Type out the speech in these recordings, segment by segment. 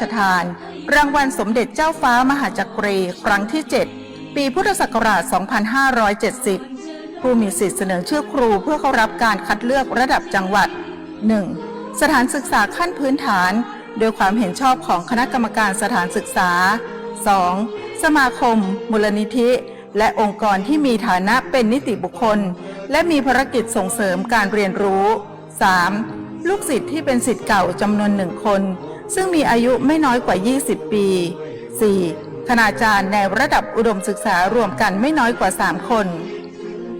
ชทานรางวัลสมเด็จเจ้าฟ้ามหาจักรีครั้งที่ 7 ปีพุทธศักราช 2570 ผู้มีสิทธิเสนอชื่อครูเพื่อเข้ารับการคัดเลือกระดับจังหวัด 1. สถานศึกษาขั้นพื้นฐานโดยความเห็นชอบของคณะกรรมการสถานศึกษา 2. สมาคม มูลนิธิและองค์กรที่มีฐานะเป็นนิติบุคคลและมีภารกิจส่งเสริมการเรียนรู้ 3. ลูกศิษย์ที่เป็นศิษย์เก่าจำนวน1 คนซึ่งมีอายุไม่น้อยกว่า 20 ปี 4. คณาจารย์ในระดับอุดมศึกษารวมกันไม่น้อยกว่า 3 คน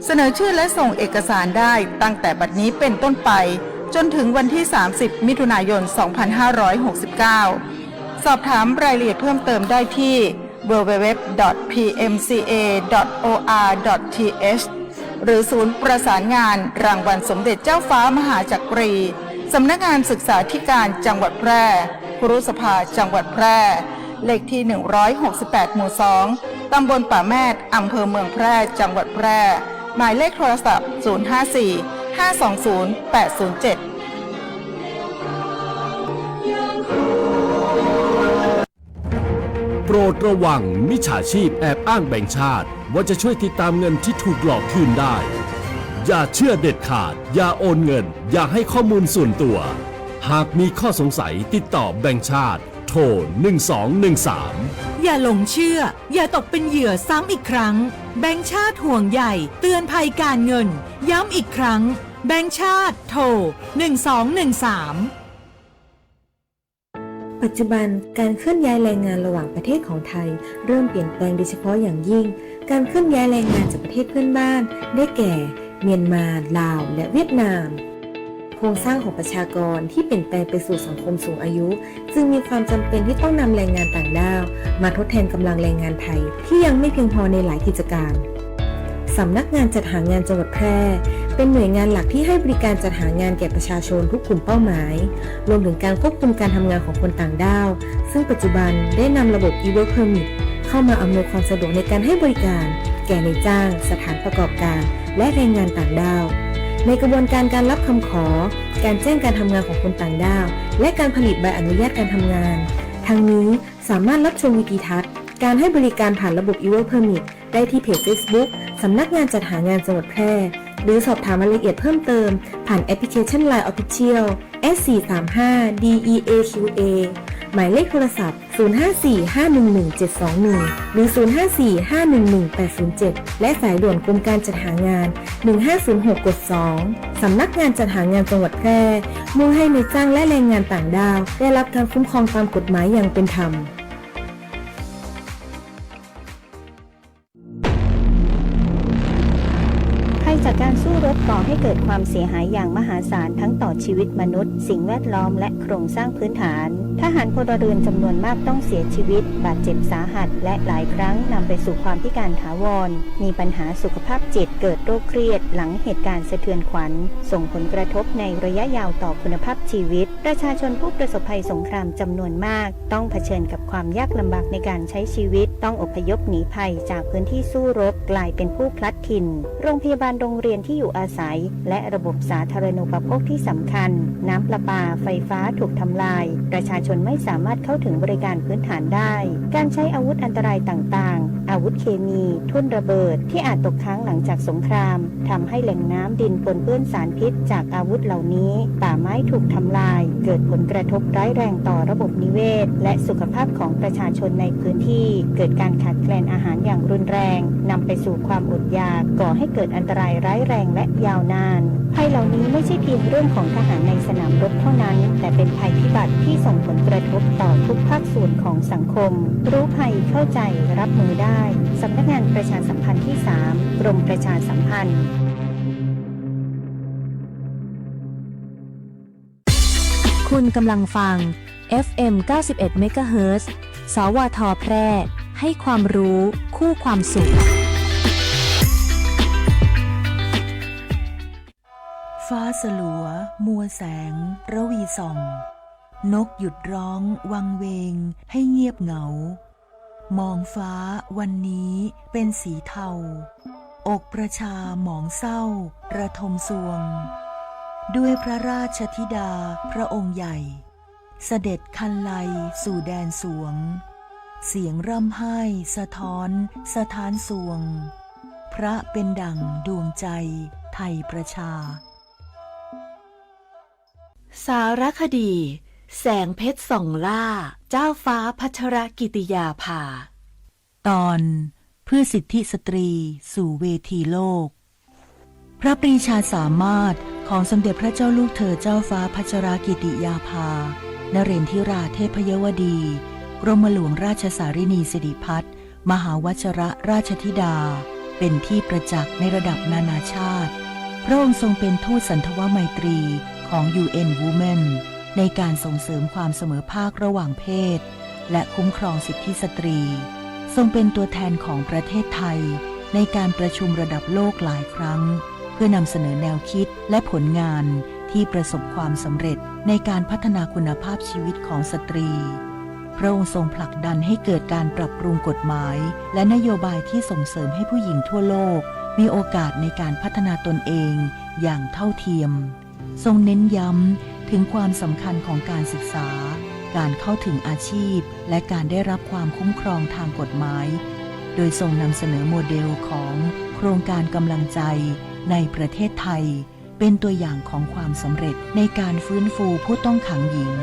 เสนอชื่อและส่งเอกสารได้ตั้งแต่บัดนี้เป็นต้นไปจนถึงวันที่ 30 มิถุนายน 2569 สอบถามรายละเอียดเพิ่มเติมได้ที่ www.pmca.or.th หรือศูนย์ประสานงานรางวัลสมเด็จเจ้าฟ้ามหาจักรีสำนักงานศึกษาธิการจังหวัดแพร่ครุสภาจังหวัดแพร่เลขที่ 168 หมู่ 2 ตำบลป่าแมดอำเภอเมืองแพร่จังหวัดแพร่หมายเลขโทรศัพท์ 054-520-807โปรดระวังมิจฉาชีพแอบอ้างแบงก์ชาติว่าจะช่วยติดตามเงินที่ถูกหลอกคืนได้อย่าเชื่อเด็ดขาดอย่าโอนเงินอย่าให้ข้อมูลส่วนตัวหากมีข้อสงสัยติดต่อแบงก์ชาติโทร 1213 อย่าหลงเชื่ออย่าตกเป็นเหยื่อซ้ำอีกครั้งแบงก์ชาติห่วงใยเตือนภัยการเงินย้ำอีกครั้งแบงก์ชาติโทร 1213ปัจจุบันการเคลื่อนย้ายแรงงานระหว่างประเทศของไทยเริ่มเปลี่ยนแปลงโดยเฉพาะอย่างยิ่งการเคลื่อนย้ายแรงงานจากประเทศเพื่อนบ้านได้แก่เมียนมาลาวและเวียดนามโครงสร้างของประชากรที่เปลี่ยนแปลงไปสู่สังคมสูงอายุจึงมีความจำเป็นที่ต้องนำแรงงานต่างด้าวมาทดแทนกำลังแรงงานไทยที่ยังไม่เพียงพอในหลายกิจการสำนักงานจัดหางานจังหวัดแพร่เป็นหน่วยงานหลักที่ให้บริการจัดหางานแก่ประชาชนทุกกลุ่มเป้าหมายรวมถึงการควบคุมการทำงานของคนต่างด้าวซึ่งปัจจุบันได้นำระบบ e-work permit เข้ามาอำนวยความสะดวกในการให้บริการแก่นายจ้างสถานประกอบการและแรงงานต่างด้าวในกระบวนการการรับคำขอการแจ้งการทำงานของคนต่างด้าวและการผลิตใบอนุญาตการทำงานทั้งนี้สามารถรับชมวิดีทัศน์การให้บริการผ่านระบบ e-work permit ได้ที่เพจ Facebook สำนักงานจัดหางานจังหวัดแพร่หรือสอบถามรายละเอียดเพิ่มเติมผ่านแอปพลิเคชัน LINE Official S435DEAQA หมายเลขโทรศัพท์ 054-511-721 หรือ 054-511-807 และสายด่วนกรมการจัดหางาน 1506 กด 2 สำนักงานจัดหางานจังหวัดแพร่มุ่งให้นายจ้างและแรงงานต่างด้าวได้รับการคุ้มครองตามกฎหมายอย่างเป็นธรรมจากการสู้รบก่อให้เกิดความเสียหายอย่างมหาศาลทั้งต่อชีวิตมนุษย์สิ่งแวดล้อมและโครงสร้างพื้นฐานทหารพลเรือนจำนวนมากต้องเสียชีวิตบาดเจ็บสาหัสและหลายครั้งนำไปสู่ความพิการถาวรมีปัญหาสุขภาพจิตเกิดโรคเครียดหลังเหตุการณ์สะเทือนขวัญส่งผลกระทบในระยะยาวต่อคุณภาพชีวิตประชาชนผู้ประสบภัยสงครามจำนวนมากต้องเผชิญกับความยากลำบากในการใช้ชีวิตต้องอพยพหนีภัยจากพื้นที่สู้รบกลายเป็นผู้พลัดถิ่นโรงพยาบาลโรงเรียนที่อยู่อาศัยและระบบสาธารณูปโภคที่สำคัญน้ำประปาไฟฟ้าถูกทำลายประชาชนไม่สามารถเข้าถึงบริการพื้นฐานได้การใช้อาวุธอันตรายต่างๆอาวุธเคมีทุ่นระเบิดที่อาจตกค้างหลังจากสงครามทำให้แหล่งน้ำดินปนเปื้อนสารพิษจากอาวุธเหล่านี้ป่าไม้ถูกทำลายเกิดผลกระทบร้ายแรงต่อระบบนิเวศและสุขภาพของประชาชนในพื้นที่เกิดการขาดแคลนอาหารอย่างรุนแรงนำไปสู่ความอดอยากก่อให้เกิดอันตรายร้ายแรงและยาวนานภัยเหล่านี้ไม่ใช่เพียงเรื่องของทหารในสนามรบเท่านั้นแต่เป็นภัยพิบัติที่ส่งผลกระทบต่อทุกภาคส่วนของสังคมรู้ภัยเข้าใจรับมือได้สำนักงานประชาสัมพันธ์ที่ 3 กรมประชาสัมพันธ์คุณกำลังฟัง FM 91 MHz สวท แพร่ให้ความรู้คู่ความสุขฟ้าสลัวมัวแสงระวีส่องนกหยุดร้องวังเวงให้เงียบเหงามองฟ้าวันนี้เป็นสีเทาอกประชาหมองเศร้าระทมสวงด้วยพระราชธิดาพระองค์ใหญ่ เสด็จคันไลสู่แดนสวง เสียงร่ำไห้สะท้อนสถานสวง พระเป็นดั่งดวงใจไทยประชา สารคดี แสงเพชรส่องล่าเจ้าฟ้าพัชรกิติยาภา ตอนเพื่อสิทธิสตรีสู่เวทีโลก พระปรีชาสามารถของสมเด็จพระเจ้าลูกเธอเจ้าฟ้าพัชรกิติยาภานเรนทิราเทพยวดี กรมหลวงราชสารินีสิริพัฒน์มหาวชรราชธิดาเป็นที่ประจักษ์ในระดับนานาชาติพระองค์ทรงเป็นทูตสันทวไมตรีของ UN Women ในการส่งเสริมความเสมอภาคระหว่างเพศและคุ้มครองสิทธิสตรีทรงเป็นตัวแทนของประเทศไทยในการประชุมระดับโลกหลายครั้งเพื่อนำเสนอแนวคิดและผลงานที่ประสบความสำเร็จในการพัฒนาคุณภาพชีวิตของสตรีพระองค์ทรงผลักดันให้เกิดการปรับปรุงกฎหมายและนโยบายที่ส่งเสริมให้ผู้หญิงทั่วโลกมีโอกาสในการพัฒนาตนเองอย่างเท่าเทียมทรงเน้นย้ำถึงความสำคัญของการศึกษาการเข้าถึงอาชีพและการได้รับความคุ้มครองทางกฎหมายโดยทรงนำเสนอโมเดลของโครงการกำลังใจในประเทศไทยเป็นตัวอย่างของความสำเร็จในการฟื้นฟูผู้ต้องขังหญิง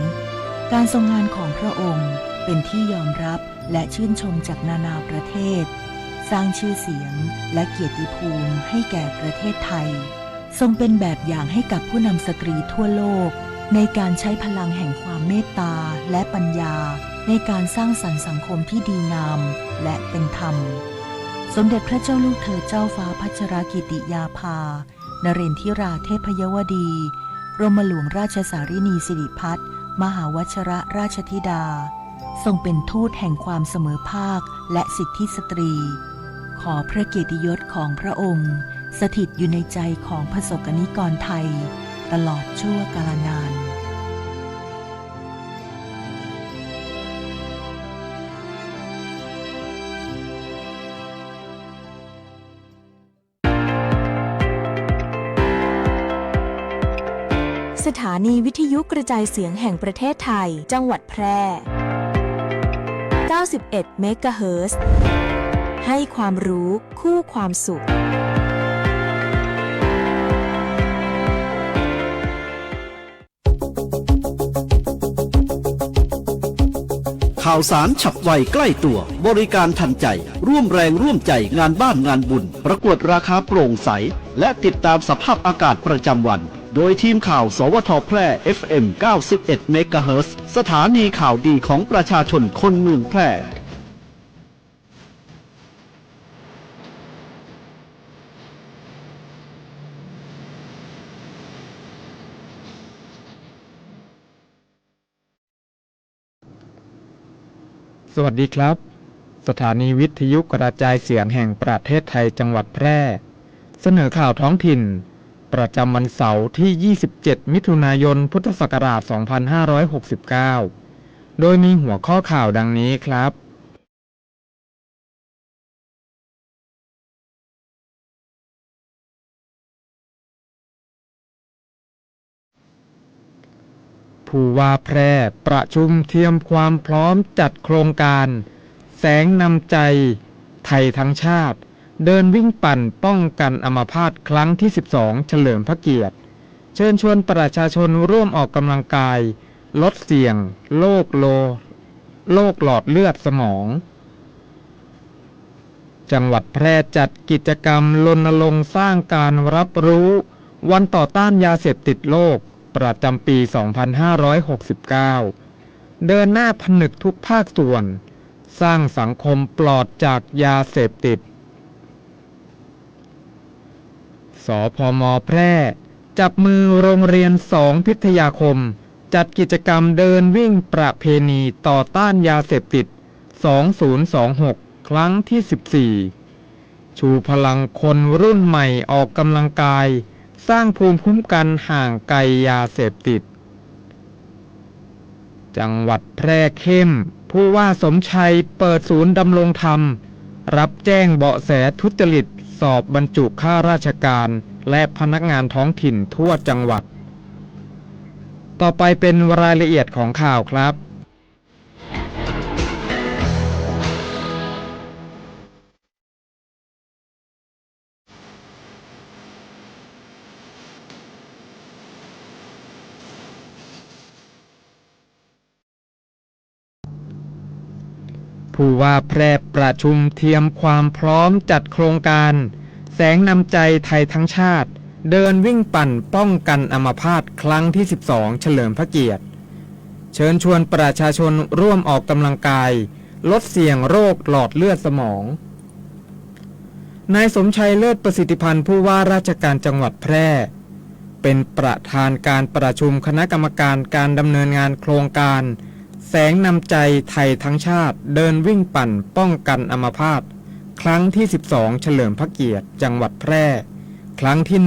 การทรงงานของพระองค์เป็นที่ยอมรับและชื่นชมจากนานาประเทศสร้างชื่อเสียงและเกียรติภูมิให้แก่ประเทศไทยทรงเป็นแบบอย่างให้กับผู้นำสตรีทั่วโลกในการใช้พลังแห่งความเมตตาและปัญญาในการสร้างสรรค์สังคมที่ดีงามและเป็นธรรมสมเด็จพระเจ้าลูกเธอเจ้าฟ้าพัชรกิติยาภานเรนทิราเทพยวดีกรมหลวงราชสารินีสิริพัฒน์มหาวชรราชธิดาทรงเป็นทูตแห่งความเสมอภาคและสิทธิสตรีขอพระเกียรติยศของพระองค์สถิตอยู่ในใจของประสบกนิกรไทยตลอดชั่วกาลนานสถานีวิทยุกระจายเสียงแห่งประเทศไทยจังหวัดแพร่ 91 เมกะเฮิรตซ์ ให้ความรู้คู่ความสุขข่าวสารฉับไวใกล้ตัวบริการทันใจร่วมแรงร่วมใจงานบ้านงานบุญประกวดราคาโปร่งใสและติดตามสภาพอากาศประจำวันโดยทีมข่าวสวทแพร่ FM 91 เมกะเฮิรตซ์สถานีข่าวดีของประชาชนคนเมืองแพร่สวัสดีครับสถานีวิทยุกระจายเสียงแห่งประเทศไทยจังหวัดแพร่เสนอข่าวท้องถิ่นประจำวันเสาร์ที่ 27 มิถุนายน พุทธศักราช 2569 โดยมีหัวข้อข่าวดังนี้ครับผู้ว่าแพร่ประชุมเตรียมความพร้อมจัดโครงการแสงนำใจไทยทั้งชาติเดินวิ่งปั่นป้องกันอัมพาตครั้งที่ 12 เฉลิมพระเกียรติเชิญชวนประชาชนร่วมออกกำลังกายลดเสี่ยงโรคหลอดเลือดสมองจังหวัดแพร่จัดกิจกรรมรณรงค์สร้างการรับรู้วันต่อต้านยาเสพติดโลกประจำปี 2569 เดินหน้าผนึกทุกภาคส่วนสร้างสังคมปลอดจากยาเสพติดสพม.แพร่จับมือโรงเรียน2 พิทยาคมจัดกิจกรรมเดินวิ่งประเพณีต่อต้านยาเสพติด 2026 ครั้งที่ 14 ชูพลังคนรุ่นใหม่ออกกำลังกายสร้างภูมิคุ้มกันห่างไกลยาเสพติดจังหวัดแพร่เข้มผู้ว่าสมชัยเปิดศูนย์ดำรงธรรมรับแจ้งเบาะแสทุจริตสอบบรรจุข้าราชการและพนักงานท้องถิ่นทั่วจังหวัด ต่อไปเป็นรายละเอียดของข่าวครับ ผู้ว่าแพร่ประชุมเตรียมความพร้อมจัดโครงการแสงนำใจไทยทั้งชาติเดินวิ่งปั่นป้องกันอัมพาตครั้งที่ 12 เฉลิมพระเกียรติเชิญชวนประชาชนร่วมออกกำลังกายลดเสี่ยงโรคหลอดเลือดสมองนายสมชัยเลิศประสิทธิพันธ์ผู้ว่าราชการจังหวัดแพร่เป็นประธานการประชุมคณะกรรมการการดำเนินงานโครงการแสงนำใจไทยทั้งชาติเดินวิ่งปั่นป้องกันอัมพาตครั้งที่ 12 เฉลิมพระเกียรติจังหวัดแพร่ครั้งที่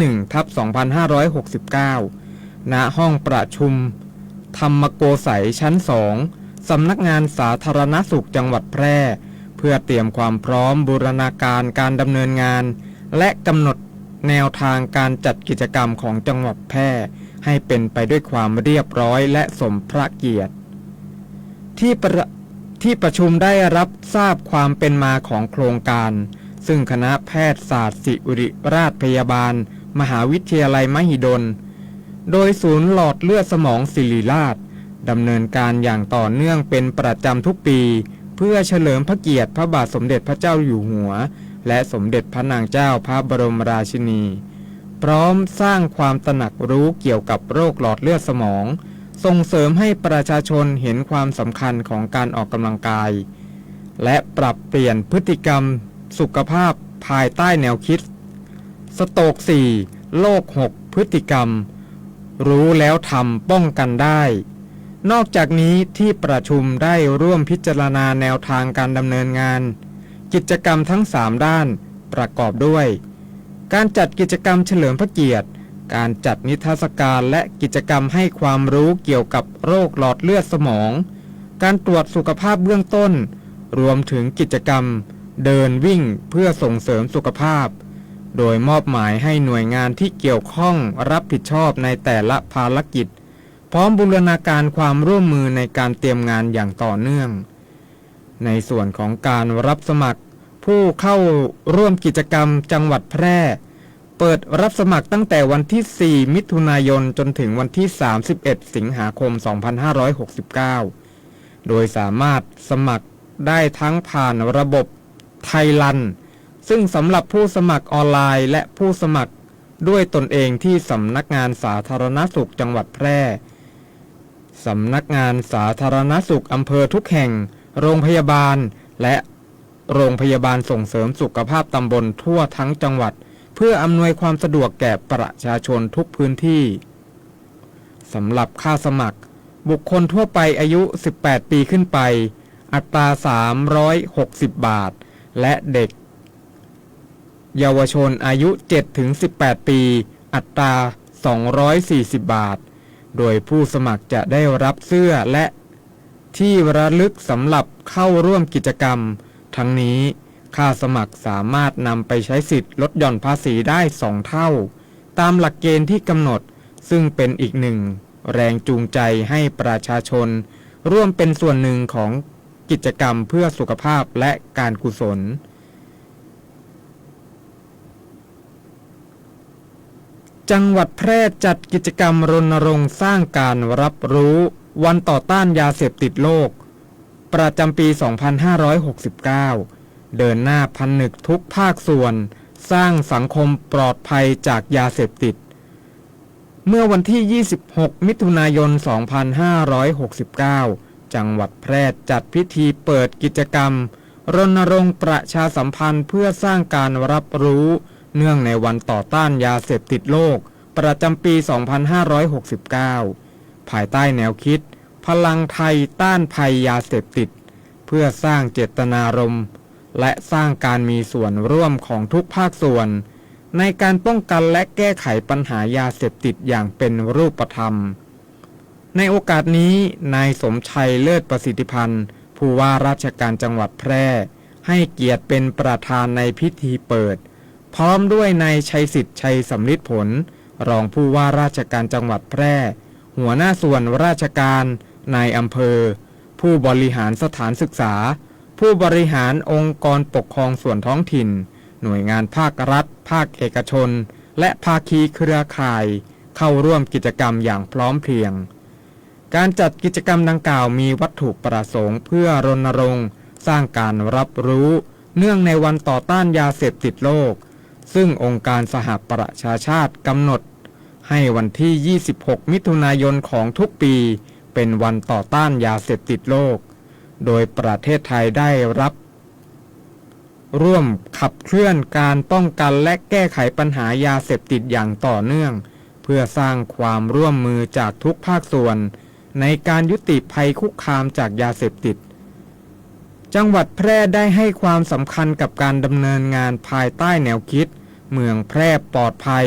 1/2569 ณ ห้องประชุมธรรมโกสัยชั้น 2 สำนักงานสาธารณสุขจังหวัดแพร่เพื่อเตรียมความพร้อมบูรณาการการดำเนินงานและกำหนดแนวทางการจัดกิจกรรมของจังหวัดแพร่ให้เป็นไปด้วยความเรียบร้อยและสมพระเกียรติที่ประชุมได้รับทราบความเป็นมาของโครงการซึ่งคณะแพทยศาสตร์ศิริราชพยาบาลมหาวิทยาลัยมหิดลโดยศูนย์หลอดเลือดสมองศิริราชดำเนินการอย่างต่อเนื่องเป็นประจำทุกปีเพื่อเฉลิมพระเกียรติพระบาทสมเด็จพระเจ้าอยู่หัวและสมเด็จพระนางเจ้าพระบรมราชินีพร้อมสร้างความตระหนักรู้เกี่ยวกับโรคหลอดเลือดสมองส่งเสริมให้ประชาชนเห็นความสำคัญของการออกกำลังกายและปรับเปลี่ยนพฤติกรรมสุขภาพภายใต้แนวคิดสโตรก 4 โรค 6 พฤติกรรมรู้แล้วทำป้องกันได้นอกจากนี้ที่ประชุมได้ร่วมพิจารณาแนวทางการดำเนินงานกิจกรรมทั้ง 3 ด้านประกอบด้วยการจัดกิจกรรมเฉลิมพระเกียรติการจัดนิทรรศการและกิจกรรมให้ความรู้เกี่ยวกับโรคหลอดเลือดสมองการตรวจสุขภาพเบื้องต้นรวมถึงกิจกรรมเดินวิ่งเพื่อส่งเสริมสุขภาพโดยมอบหมายให้หน่วยงานที่เกี่ยวข้องรับผิดชอบในแต่ละภารกิจพร้อมบูรณาการความร่วมมือในการเตรียมงานอย่างต่อเนื่องในส่วนของการรับสมัครผู้เข้าร่วมกิจกรรมจังหวัดแพร่เปิดรับสมัครตั้งแต่วันที่ 4 มิถุนายนจนถึงวันที่ 31 สิงหาคม 2569 โดยสามารถสมัครได้ทั้งผ่านระบบไทยรันซึ่งสำหรับผู้สมัครออนไลน์และผู้สมัครด้วยตนเองที่สำนักงานสาธารณสุขจังหวัดแพร่สำนักงานสาธารณสุขอำเภอทุกแห่งโรงพยาบาลและโรงพยาบาลส่งเสริมสุขภาพตำบลทั่วทั้งจังหวัดเพื่ออำนวยความสะดวกแก่ประชาชนทุกพื้นที่สำหรับค่าสมัครบุคคลทั่วไปอายุ 18 ปีขึ้นไปอัตรา 360 บาทและเด็กเยาวชนอายุ 7-18 ปีอัตรา 240 บาทโดยผู้สมัครจะได้รับเสื้อและที่ระลึกสำหรับเข้าร่วมกิจกรรมทั้งนี้ค่าสมัครสามารถนำไปใช้สิทธิ์ลดหย่อนภาษีได้ 2 เท่าตามหลักเกณฑ์ที่กำหนดซึ่งเป็นอีกหนึ่งแรงจูงใจให้ประชาชนร่วมเป็นส่วนหนึ่งของกิจกรรมเพื่อสุขภาพและการกุศลจังหวัดแพร่จัดกิจกรรมรณรงค์สร้างการรับรู้วันต่อต้านยาเสพติดโลกประจำปี 2569 เดินหน้าผนึกทุกภาคส่วนสร้างสังคมปลอดภัยจากยาเสพติดเมื่อวันที่ 26 มิถุนายน 2569 จังหวัดแพร่จัดพิธีเปิดกิจกรรมรณรงค์ประชาสัมพันธ์เพื่อสร้างการรับรู้เนื่องในวันต่อต้านยาเสพติดโลกประจำปี 2569 ภายใต้แนวคิดพลังไทยต้านภัยยาเสพติดเพื่อสร้างเจตนารมณ์และสร้างการมีส่วนร่วมของทุกภาคส่วนในการป้องกันและแก้ไขปัญหายาเสพติดอย่างเป็นรูปธรรมในโอกาสนี้นายสมชัยเลิศประสิทธิพันธ์ผู้ว่าราชการจังหวัดแพร่ให้เกียรติเป็นประธานในพิธีเปิดพร้อมด้วยนายชัยสิทธิ์ชัยสำลิดผลรองผู้ว่าราชการจังหวัดแพร่ห หัวหน้าส่วนราชการนายอำเภอผู้บริหารสถานศึกษาผู้บริหารองค์กรปกครองส่วนท้องถิ่นหน่วยงานภาครัฐภาคเอกชนและภาคีเครือข่ายเข้าร่วมกิจกรรมอย่างพร้อมเพรียงการจัดกิจกรรมดังกล่าวมีวัตถุประสงค์เพื่อรณรงค์สร้างการรับรู้เนื่องในวันต่อต้านยาเสพติดโลกซึ่งองค์การสหประชาชาติกำหนดให้วันที่ 26 มิถุนายนของทุกปีเป็นวันต่อต้านยาเสพติดโลกโดยประเทศไทยได้รับร่วมขับเคลื่อนการป้องกันและแก้ไขปัญหายาเสพติดอย่างต่อเนื่องเพื่อสร้างความร่วมมือจากทุกภาคส่วนในการยุติภัยคุกคามจากยาเสพติดจังหวัดแพร่ได้ให้ความสำคัญกับการดำเนินงานภายใต้แนวคิดเมืองแพร่ปลอดภัย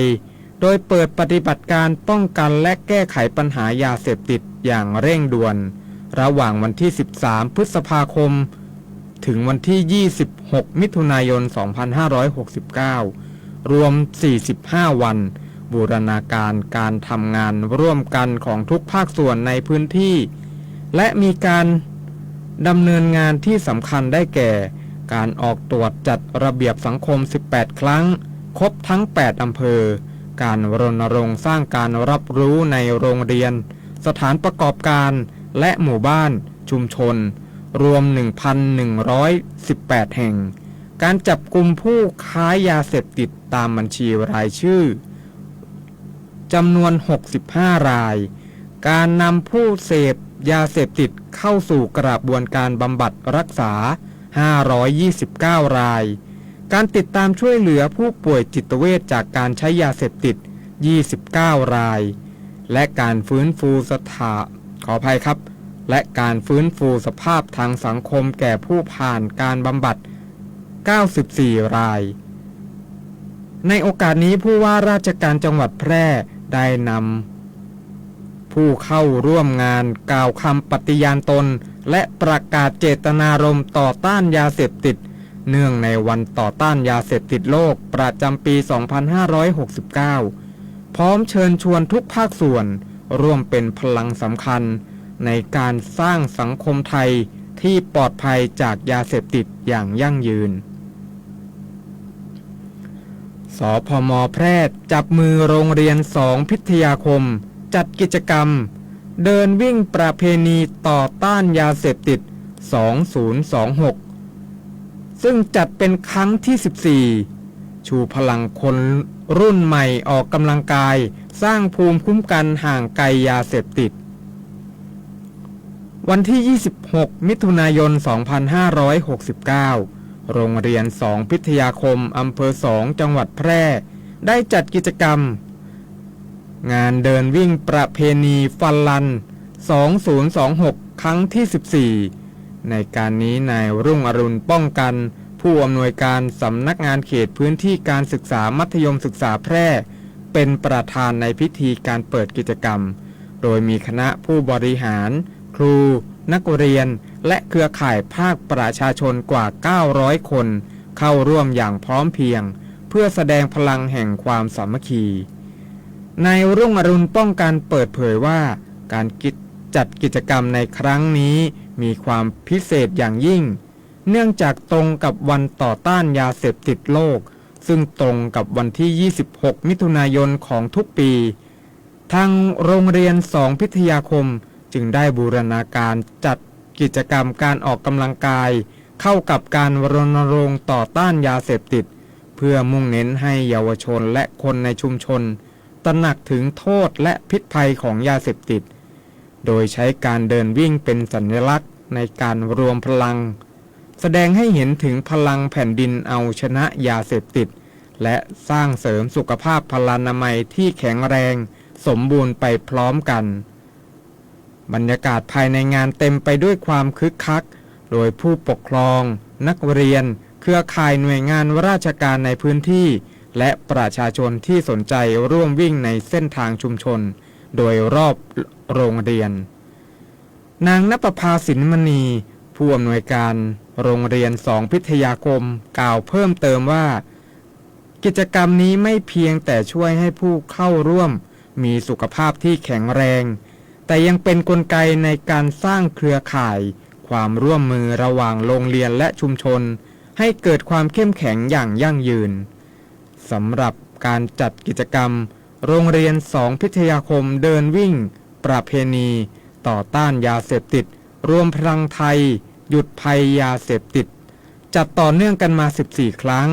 โดยเปิดปฏิบัติการป้องกันและแก้ไขปัญหายาเสพติดอย่างเร่งด่วนระหว่างวันที่ 13 พฤษภาคมถึงวันที่ 26 มิถุนายน 2569 รวม 45 วันบูรณาการการทำงานร่วมกันของทุกภาคส่วนในพื้นที่และมีการดำเนินงานที่สำคัญได้แก่การออกตรวจจัดระเบียบสังคม 18 ครั้งครบทั้ง 8 อำเภอการรณรงค์สร้างการรับรู้ในโรงเรียนสถานประกอบการและหมู่บ้านชุมชนรวม 1,118 แห่งการจับกุมผู้ค้ายาเสพติดตามบัญชีรายชื่อจำนวน 65 รายการนำผู้เสพยาเสพติดเข้าสู่กระบวนการบำบัดรักษา 529 รายการติดตามช่วยเหลือผู้ป่วยจิตเวชจากการใช้ยาเสพติด 29 รายและการฟื้นฟูและการฟื้นฟูสภาพทางสังคมแก่ผู้ผ่านการบำบัด 94 รายในโอกาสนี้ผู้ว่าราชการจังหวัดแพร่ได้นำผู้เข้าร่วมงานกล่าวคำปฏิญาณตนและประกาศเจตนารมณ์ต่อต้านยาเสพติดเนื่องในวันต่อต้านยาเสพติดโลกประจำปี 2569 พร้อมเชิญชวนทุกภาคส่วนร่วมเป็นพลังสำคัญในการสร้างสังคมไทยที่ปลอดภัยจากยาเสพติดอย่างยั่งยืนสพม.แพร่จับมือโรงเรียน2 พิทยาคมจัดกิจกรรมเดินวิ่งประเพณีต่อต้านยาเสพติด 2026 ซึ่งจัดเป็นครั้งที่ 14 ชูพลังคนรุ่นใหม่ออกกำลังกายสร้างภูมิคุ้มกันห่างไกลยาเสพติดวันที่ 26 มิถุนายน 2569 โรงเรียน2 พิทยาคมอำเภอ2 จังหวัดแพร่ได้จัดกิจกรรมงานเดินวิ่งประเพณีฟันลัน 2026 ครั้งที่ 14 ในการนี้นายรุ่งอรุณป้องกันผู้อำนวยการสำนักงานเขตพื้นที่การศึกษามัธยมศึกษาแพร่เป็นประธานในพิธีการเปิดกิจกรรมโดยมีคณะผู้บริหารครูนักเรียนและเครือข่ายภาคประชาชนกว่า 900 คนเข้าร่วมอย่างพร้อมเพรียงเพื่อแสดงพลังแห่งความสามัคคีนายรุ่งอรุณป้องกันเปิดเผยว่าการจัดกิจกรรมในครั้งนี้มีความพิเศษอย่างยิ่งเนื่องจากตรงกับวันต่อต้านยาเสพติดโลกซึ่งตรงกับวันที่ 26 มิถุนายนของทุกปีทางโรงเรียน2 พิทยาคมจึงได้บูรณาการจัดกิจกรรมการออกกำลังกายเข้ากับการรณรงค์ต่อต้านยาเสพติดเพื่อมุ่งเน้นให้เยาวชนและคนในชุมชนตระหนักถึงโทษและพิษภัยของยาเสพติดโดยใช้การเดินวิ่งเป็นสัญลักษณ์ในการรวมพลังแสดงให้เห็นถึงพลังแผ่นดินเอาชนะยาเสพติดและสร้างเสริมสุขภาพพลานามัยที่แข็งแรงสมบูรณ์ไปพร้อมกันบรรยากาศภายในงานเต็มไปด้วยความคึกคักโดยผู้ปกครองนักเรียนเครือข่ายหน่วยงานราชการในพื้นที่และประชาชนที่สนใจร่วมวิ่งในเส้นทางชุมชนโดยรอบโรงเรียนนางณปภาสินมณีผู้อำนวยการโรงเรียน2 พิทยาคมกล่าวเพิ่มเติมว่ากิจกรรมนี้ไม่เพียงแต่ช่วยให้ผู้เข้าร่วมมีสุขภาพที่แข็งแรง แต่ยังเป็นกลไกในการสร้างเครือข่ายความร่วมมือระหว่างโรงเรียนและชุมชนให้เกิดความเข้มแข็งอย่างยั่งยืนสำหรับการจัดกิจกรรมโรงเรียน2พิทยาคมเดินวิ่งประเพณีต่อต้านยาเสพติดรวมพลังไทยหยุดภัยยาเสพติดจัดต่อเนื่องกันมา14ครั้ง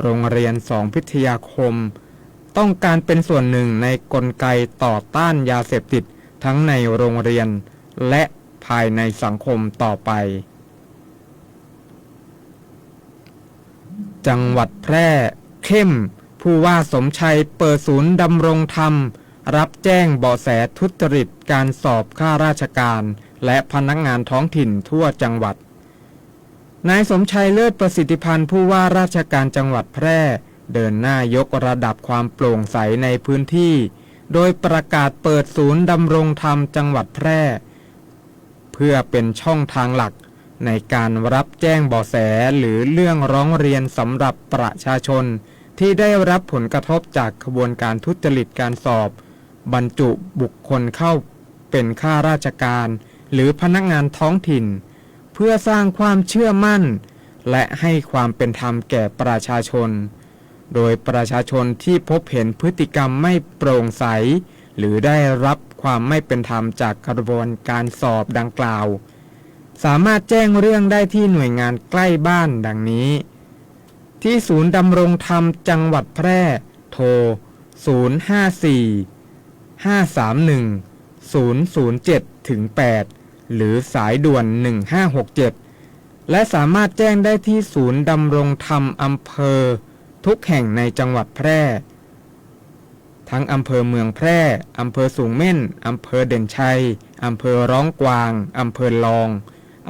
โรงเรียน2พิทยาคมต้องการเป็นส่วนหนึ่งในกลไกต่อต้านยาเสพติดทั้งในโรงเรียนและภายในสังคมต่อไปจังหวัดแพร่เข้มผู้ว่าสมชัยเปิดศูนย์ดำรงธรรมรับแจ้งเบาะแสทุจริตการสอบข้าราชการและพนักงานท้องถิ่นทั่วจังหวัดนายสมชัยเลิศประสิทธิพันธ์ผู้ว่าราชการจังหวัดแพร่เดินหน้ายกระดับความโปร่งใสในพื้นที่โดยประกาศเปิดศูนย์ดำรงธรรมจังหวัดแพร่เพื่อเป็นช่องทางหลักในการรับแจ้งเบาะแสหรือเรื่องร้องเรียนสำหรับประชาชนที่ได้รับผลกระทบจากขบวนการทุจริตการสอบบรรจุบุคคลเข้าเป็นข้าราชการหรือพนักงานท้องถิ่นเพื่อสร้างความเชื่อมั่นและให้ความเป็นธรรมแก่ประชาชนโดยประชาชนที่พบเห็นพฤติกรรมไม่โปร่งใสหรือได้รับความไม่เป็นธรรมจากกระบวนการสอบดังกล่าวสามารถแจ้งเรื่องได้ที่หน่วยงานใกล้บ้านดังนี้ที่ศูนย์ดำรงธรรมจังหวัดแพร่โทร054-531-007-8หรือสายด่วน1567และสามารถแจ้งได้ที่ศูนย์ดำรงธรรมอำเภอทุกแห่งในจังหวัดแพร่ทั้งอำเภอเมืองแพร่อำเภอสูงเม่นอำเภอเด่นชัยอำเภอร้องกวางอำเภอลอง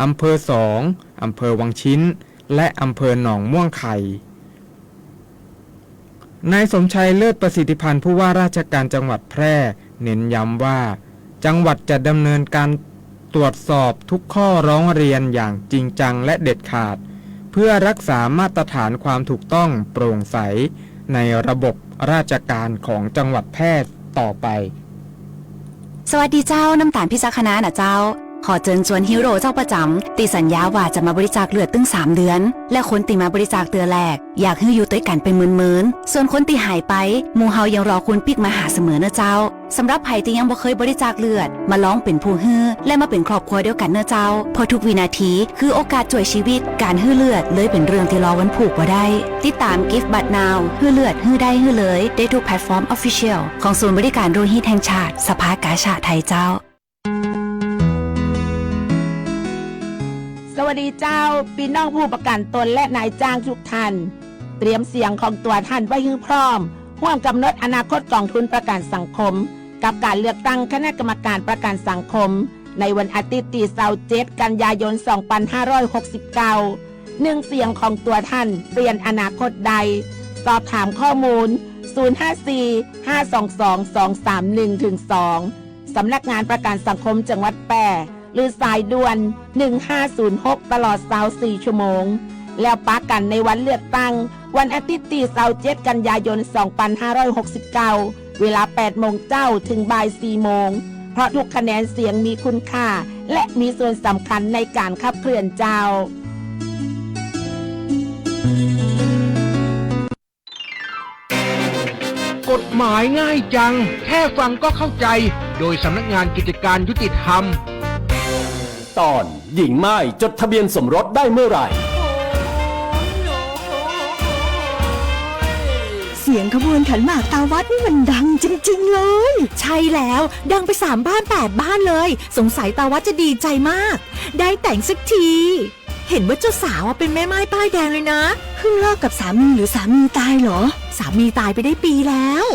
อำเภอ2อำเภอวังชิ้นและอำเภอหนองม่วงไข่นายสมชัยเลิศประสิทธิพันธ์ผู้ว่าราชการจังหวัดแพร่เน้นย้ำว่าจังหวัดจะดำเนินการตรวจสอบทุกข้อร้องเรียนอย่างจริงจังและเด็ดขาดเพื่อรักษามาตรฐานความถูกต้องโปร่งใสในระบบราชการของจังหวัดแพร่ต่อไปสวัสดีเจ้าน้ำตาลพิจักคณะนะเจ้าขอเชิญชวนฮีโร่เจ้าประจำตีสัญญาว่าจะมาบริจาคเลือดตึ้ง3 เดือนและคนตีมาบริจาคเดือนแรกอยากให้อยู่ด้วยกันเป็นหมื่นๆส่วนคนตีหายไปหมู่เฮายังรอคุณปิกมาหาเสมอนะเจ้าสำหรับไผ่ที่ยังบ่เคยบริจาคเลือดมาลองเป็นผู้ฮื้อและมาเป็นครอบครัวเดียวกันเนอะเจ้าเพราะทุกวินาทีคือโอกาสช่วยชีวิตการฮื้อเลือดเลยเป็นเรื่องที่รอวันผูกบ่ได้ติดตาม Give But Now ฮื้อเลือดฮื้อได้ฮื้อเลยได้ทุกแพลตฟอร์ม Official ของศูนย์บริการโลหิตแห่งชาติสภากาชาดไทยเจ้าสวัสดีเจ้าพี่น้องผู้ประกันตนและนายจ้างทุกท่านเตรียมเสียงของตัวท่านไว้ให้พร้อมร่วมกำหนดอนาคตกองทุนประกันสังคมกับการเลือกตั้งคณะกรรมการประกันสังคมในวันอาทิตย์ที่27 กันยายน 2569 1 เสียงของตัวท่านเปลี่ยนอนาคตใดสอบถามข้อมูล 054-522-231-2 สำนักงานประกันสังคมจังหวัดแพร่หรือสายด่วน1506ตลอด24 ชั่วโมงแล้วปะกันในวันเลือกตั้งวันอาทิตย์ที่27 กันยายน 2569 เวลา 8 โมงเจ้าถึงบ่าย 4 โมงเพราะทุกคะแนนเสียงมีคุณค่าและมีส่วนสำคัญในการขับเคลื่อนเจ้ากฎหมายง่ายจังแค่ฟังก็เข้าใจโดยสำนักงานกิจการยุติธรรมตอนหญิงม่ายจดทะเบียนสมรสได้เมื่อไหร่เสียงขบวนขันหมากตาวัดนี่มันดังจริงๆเลยใช่แล้วดังไป3 บ้าน 8 บ้านเลยสงสัยตาวัดจะดีใจมากได้แต่งสักทีเห็นว่าเจ้าสาวเป็นแม่ไม้ป้ายแดงเลยนะเพิ่งเลิกกับสามีหรือสามีตายเหรอสามีตายไปได้ปีแล้ว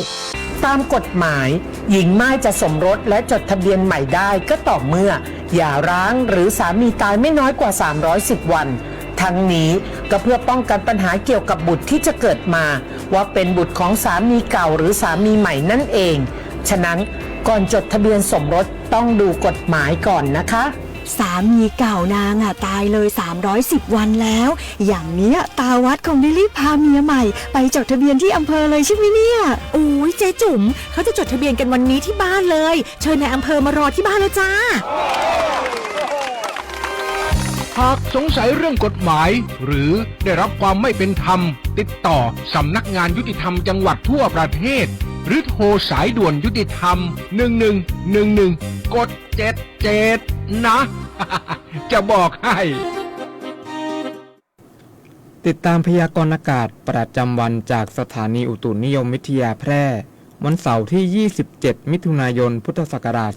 ตามกฎหมายหญิงม่ายจะสมรสและจดทะเบียนใหม่ได้ก็ต่อเมื่อหย่าร้างหรือสามีตายไม่น้อยกว่า310 วันทั้งนี้ก็เพื่อป้องกันปัญหาเกี่ยวกับบุตรที่จะเกิดมาว่าเป็นบุตรของสามีเก่าหรือสามีใหม่นั่นเองฉะนั้นก่อนจดทะเบียนสมรสต้องดูกฎหมายก่อนนะคะ สามีเก่านางตายเลย310 วันแล้ว อย่างเนี้ยตาวัดคงได้รีบพาเมียใหม่ไปจดทะเบียนที่อำเภอเลยใช่ไหมเนี่ยโอ้ยเจ๊จุ๋มเขาจะจดทะเบียนกันวันนี้ที่บ้านเลยเชิญนายอำเภอมารอที่บ้านแล้วจ้าหากสงสัยเรื่องกฎหมาย หรือได้รับความไม่เป็นธรรมติดต่อสำนักงานยุติธรรมจังหวัดทั่วประเทศหรือโทรสายด่วนยุติธรรม1111กด77นะ จะบอกให้ ติดตามพยากรณ์อากาศประจำวันจากสถานีอุตุนิยมวิทยาแพร่วันเสาร์ที่ 27 มิถุนายน พุทธศักราช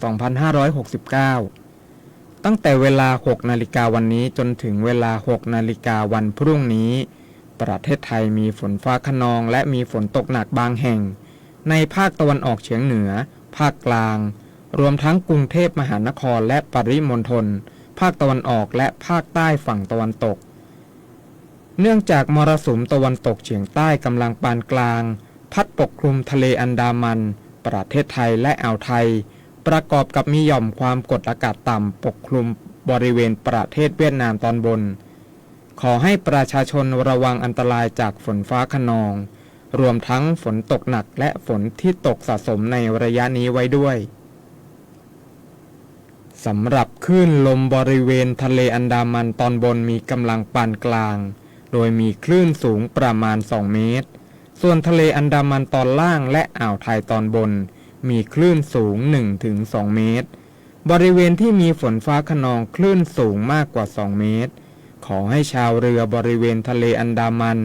2569 ตั้งแต่เวลา 6 นาฬิกาวันนี้จนถึงเวลา 6 นาฬิกาวันพรุ่งนี้ ประเทศไทยมีฝนฟ้าคะนองและมีฝนตกหนักบางแห่งในภาคตะวันออกเฉียงเหนือภาคกลางรวมทั้งกรุงเทพมหานครและปริมณฑลภาคตะวันออกและภาคใต้ฝั่งตะวันตกเนื่องจากมรสุมตะวันตกเฉียงใต้กำลังปานกลางพัดปกคลุมทะเลอันดามันประเทศไทยและอ่าวไทยประกอบกับมีหย่อมความกดอากาศต่ำปกคลุมบริเวณประเทศเวียดนามตอนบนขอให้ประชาชนระวังอันตรายจากฝนฟ้าคะนองรวมทั้งฝนตกหนักและฝนที่ตกสะสมในระยะนี้ไว้ด้วยสำหรับคลื่นลมบริเวณทะเลอันดามันตอนบนมีกำลังปานกลางโดยมีคลื่นสูงประมาณ2 เมตรส่วนทะเลอันดามันตอนล่างและอ่าวไทยตอนบนมีคลื่นสูง 1-2 เมตรบริเวณที่มีฝนฟ้าคะนองคลื่นสูงมากกว่า2 เมตรขอให้ชาวเรือบริเวณทะเลอันดามัน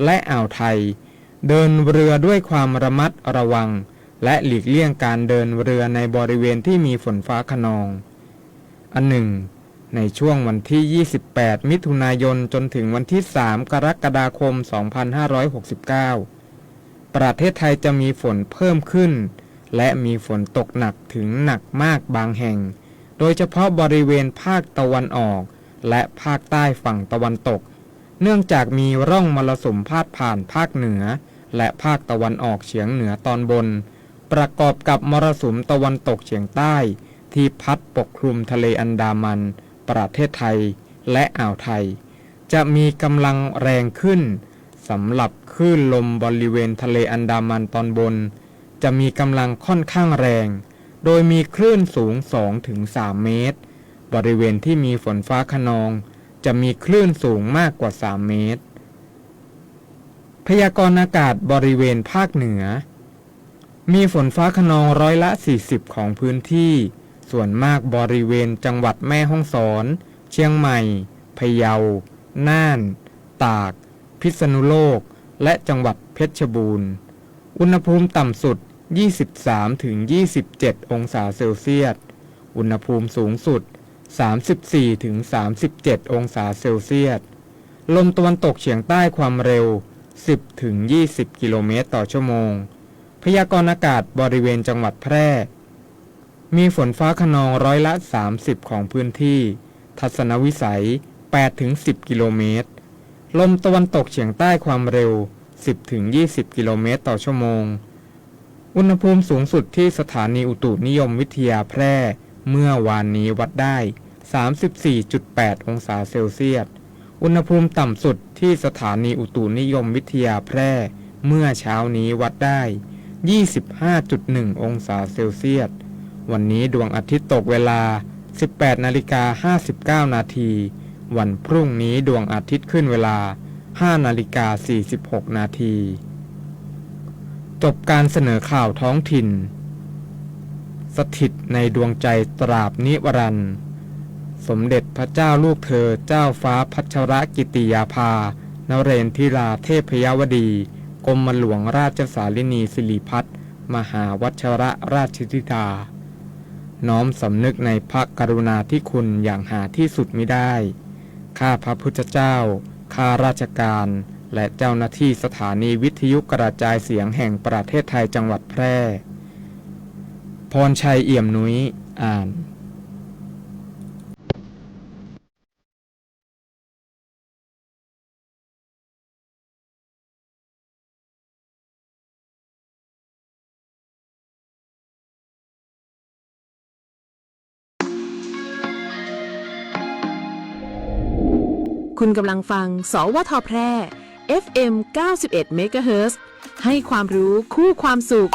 และอ่าวไทยเดินเรือด้วยความระมัดระวังและหลีกเลี่ยงการเดินเรือในบริเวณที่มีฝนฟ้าคะนองอันหนึ่งในช่วงวันที่ 28 มิถุนายนจนถึงวันที่ 3 กรกฎาคม 2569 ประเทศไทยจะมีฝนเพิ่มขึ้นและมีฝนตกหนักถึงหนักมากบางแห่งโดยเฉพาะบริเวณภาคตะวันออกและภาคใต้ฝั่งตะวันตกเนื่องจากมีร่องมรสุมพาดผ่านภาคเหนือและภาคตะวันออกเฉียงเหนือตอนบนประกอบกับมรสุมตะวันตกเฉียงใต้ที่พัดปกคลุมทะเลอันดามันประเทศไทยและอ่าวไทยจะมีกำลังแรงขึ้นสำหรับคลื่นลมบริเวณทะเลอันดามันตอนบนจะมีกำลังค่อนข้างแรงโดยมีคลื่นสูง 2-3 เมตรบริเวณที่มีฝนฟ้าคะนองจะมีคลื่นสูงมากกว่า3 เมตรพยากรณ์อากาศบริเวณภาคเหนือมีฝนฟ้าคะนอง40%ของพื้นที่ส่วนมากบริเวณจังหวัดแม่ฮ่องสอนเชียงใหม่พะเยาน่านตากพิษณุโลกและจังหวัดเพชรบูรณ์อุณหภูมิต่ำสุด 23-27 องศาเซลเซียสอุณหภูมิสูงสุด 34-37 องศาเซลเซียสลมตะวันตกเฉียงใต้ความเร็ว 10-20 กิโลเมตรต่อชั่วโมงพยากรณ์อากาศบริเวณจังหวัดแพร่มีฝนฟ้าคะนอง30%ของพื้นที่ทัศนวิสัย 8-10 กิโลเมตรลมตะวันตกเฉียงใต้ความเร็ว 10-20 กิโลเมตรต่อชั่วโมงอุณหภูมิสูงสุดที่สถานีอุตุนิยมวิทยาแพร่เมื่อวานนี้วัดได้ 34.8 องศาเซลเซียสอุณหภูมิต่ำสุดที่สถานีอุตุนิยมวิทยาแพร่เมื่อเช้านี้วัดได้ 25.1 องศาเซลเซียสวันนี้ดวงอาทิตย์ตกเวลา 18:59 นาทีวันพรุ่งนี้ดวงอาทิตย์ขึ้นเวลา 5:46 นาทีจบการเสนอข่าวท้องถิ่นสถิตในดวงใจตราบนิรันดร์สมเด็จพระเจ้าลูกเธอเจ้าฟ้าพัชรกิติยาภานเรนทิราเทพยวดีกรมหลวงราชสารินีสิริพัฒน์มหาวัชรราชธิดาน้อมสำนึกในพระกรุณาธิคุณอย่างหาที่สุดมิได้ข้าพระพุทธเจ้าข้าราชการและเจ้าหน้าที่สถานีวิทยุกระจายเสียงแห่งประเทศไทยจังหวัดแพร่พรชัยเอี่ยมนุ้ยอ่าน คุณกำลังฟังสวทแพร่ FM 91 เมกะเฮิรตซ์ให้ความรู้คู่ความสุข